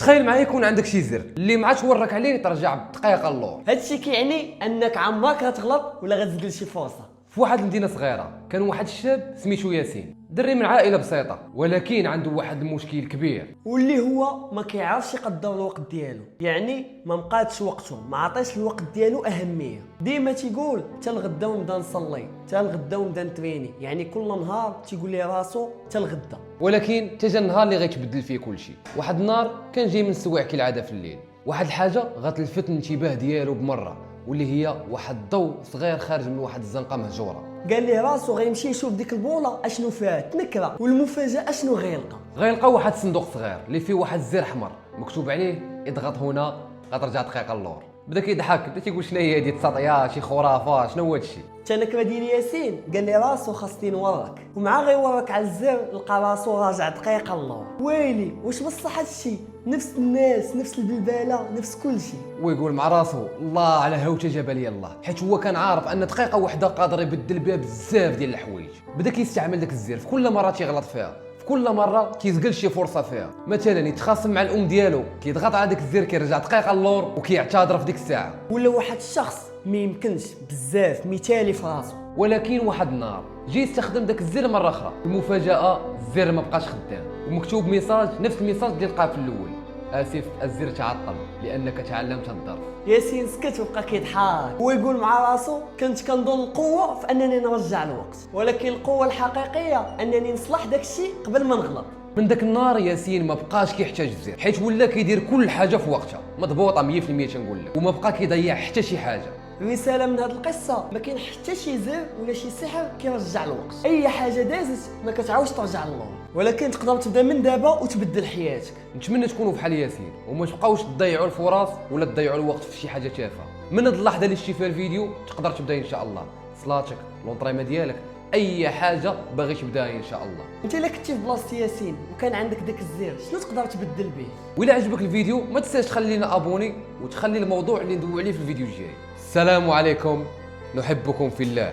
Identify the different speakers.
Speaker 1: تخيل معايا يكون عندك شي زر اللي ما عادش ورك عليه ترجع بدقيقه اللور.
Speaker 2: هادشي كيعني انك عمرك غتغلط ولا غتزيد لشي فرصه.
Speaker 1: في واحد المدينه صغيره كان واحد الشاب سميتو ياسين، دري من عائله بسيطه ولكن عنده واحد المشكل كبير،
Speaker 2: واللي هو ما كيعرفش يقدر الوقت ديالو، يعني ما مقادش وقته، ما عطيش الوقت ديالو اهميه. ديما تيقول حتى الغدا ونبدا نصلي، حتى الغدا ونبدا نتريني، يعني كل نهار تيقول لي راسو حتى الغدا.
Speaker 1: ولكن تجا النهار اللي غيتبدل فيه كلشي. واحد النهار كان جاي من السواع كالعاده في الليل، واحد الحاجه غتلفت الانتباه ديالو بمره، واللي هي واحد الضوء صغير خارج من واحد الزنقه مهجوره.
Speaker 2: قال لي راسو غيمشي يشوف ديك البوله اشنو فيها، تنكره، والمفاجاه اشنو
Speaker 1: غيلقى واحد الصندوق صغير اللي فيه واحد الزر احمر مكتوب عليه اضغط هنا غترجع دقيقه اللور. بدا كيضحك، بدا تيقول شنو هي هادي التساطيات، شي خرافه، شنو هادشي.
Speaker 2: تنكره ديال ياسين قال لي راسو خاصني نورك، ومع غيورك على الزر لقى راسو راجع دقيقه اللور. ويلي واش بصح هادشي؟ نفس الناس، نفس البلباله، نفس كل شيء.
Speaker 1: ويقول مع راسو الله على هاوته جاب لي الله، حيت هو كان عارف ان دقيقه واحده قادر يبدل بها بزاف ديال الحوايج. بدا كيستعمل داك الزر في كل مره تيغلط فيها، في كل مره كيزقل شي فرصه فيها. مثلا يتخاصم مع الام ديالو كيضغط على داك الزر كيرجع دقيقه اللور وكيعتذر في ديك الساعه.
Speaker 2: ولا واحد الشخص ما يمكنش بزاف مثالي في راسو،
Speaker 1: ولكن واحد النهار جي يستخدم داك الزر مره اخرى، المفاجاه الزر ما بقاش خدام ومكتوب ميساج نفس الميساج اللي لقاه في الاول: اسف الزر تعطل لانك تعلمت الظرف.
Speaker 2: ياسين سكت وبقى كيضحك ويقول مع راسو كنت كنظن القوه في انني نرجع الوقت، ولكن القوه الحقيقيه انني نصلح داكشي قبل ما نغلط.
Speaker 1: من داك النهار ياسين ما بقاش كيحتاج الزر، حيت ولا كيدير كل حاجه في وقتها مضبوطه 100% تنقول لك، وما بقى كيضيع حتى شي حاجه.
Speaker 2: الرساله من هذه القصه ما كاين حتى شي زر ولا شي سحر كيرجع الوقت، اي حاجه دازت ما كتعاودش ترجع للور، ولكن تقدر تبدا من دابا وتبدل حياتك.
Speaker 1: نتمنى تكونوا بحال ياسين وما تبقاوش تضيعوا الفرص ولا تضيعوا الوقت في شي حاجه تافهه. من هاد اللحظه اللي شتي فيها الفيديو تقدر تبدا ان شاء الله صلاتك، لونطريما ديالك، اي حاجه باغي تبداها ان شاء الله.
Speaker 2: انت الا كنتي في بلاصه ياسين وكان عندك داك الزر شنو تقدر تبدل به؟
Speaker 1: وإلا عجبك الفيديو ما تنساش تخلي لنا ابوني وتخلي الموضوع اللي ندوي عليه في الفيديو الجاي. السلام عليكم، نحبكم في الله.